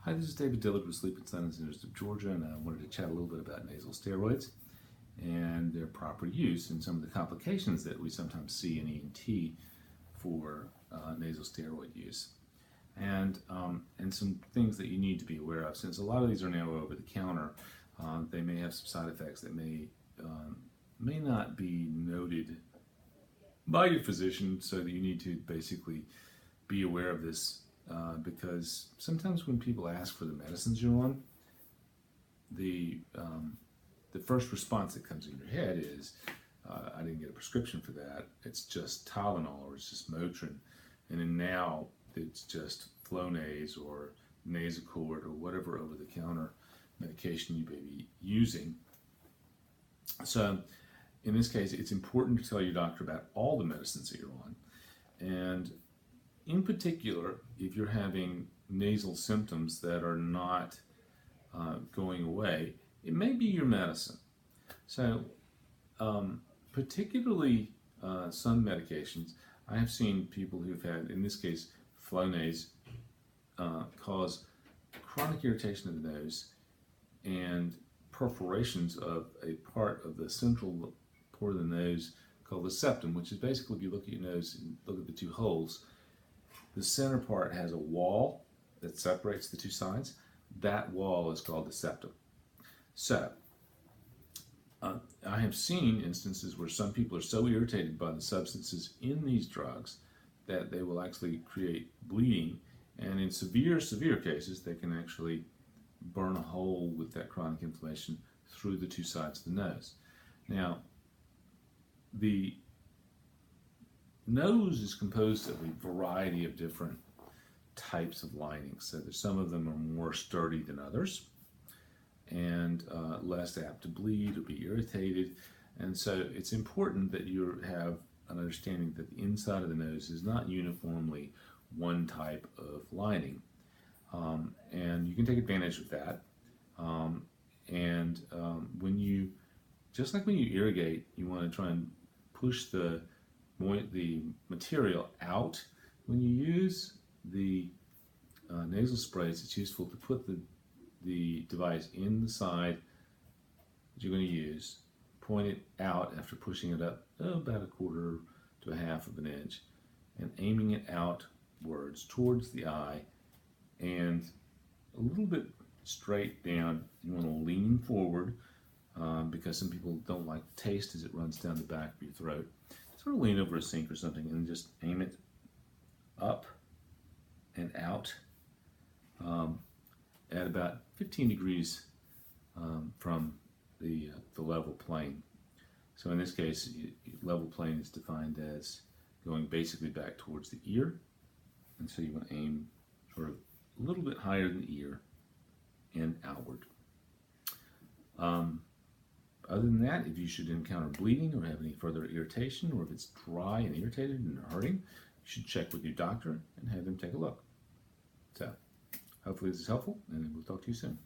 Hi, this is David Dillard with Sleep and Sinus University of Georgia, and I wanted to chat a little bit about nasal steroids and their proper use and some of the complications that we sometimes see in ENT for nasal steroid use. And some things that you need to be aware of. Since a lot of these are now over the counter, they may have some side effects that may not be noted by your physician, so that you need to basically be aware of this. Because sometimes when people ask for the medicines you're on, the first response that comes in your head is, I didn't get a prescription for that, it's just Tylenol or it's just Motrin, and then now it's just Flonase or Nasacort or whatever over-the-counter medication you may be using. So in this case, it's important to tell your doctor about all the medicines that you're on, and in particular, if you're having nasal symptoms that are not going away, it may be your medicine. So, particularly some medications, I have seen people who've had, in this case, Flonase, cause chronic irritation of the nose and perforations of a part of the central part of the nose called the septum, which is basically, if you look at your nose and look at the two holes, the center part has a wall that separates the two sides. That wall is called the septum. So, I have seen instances where some people are so irritated by the substances in these drugs that they will actually create bleeding, and in severe cases, they can actually burn a hole with that chronic inflammation through the two sides of the nose. Now, the nose is composed of a variety of different types of linings. So there's some of them are more sturdy than others and less apt to bleed or be irritated. And so it's important that you have an understanding that the inside of the nose is not uniformly one type of lining. And you can take advantage of that. When you, just like when you irrigate, you want to try and push the material out. When you use the nasal sprays, it's useful to put the device in the side that you're going to use, point it out after pushing it up about 1/4 to 1/2 of an inch, and aiming it outwards towards the eye and a little bit straight down. You want to lean forward because some people don't like taste as it runs down the back of your throat. Sort of lean over a sink or something and just aim it up and out at about 15 degrees from the level plane. So in this case, level plane is defined as going basically back towards the ear, and so you want to aim sort of a little bit higher than the ear and outward. Other than that, if you should encounter bleeding or have any further irritation, or if it's dry and irritated and hurting, you should check with your doctor and have them take a look. So, hopefully this is helpful, and we'll talk to you soon.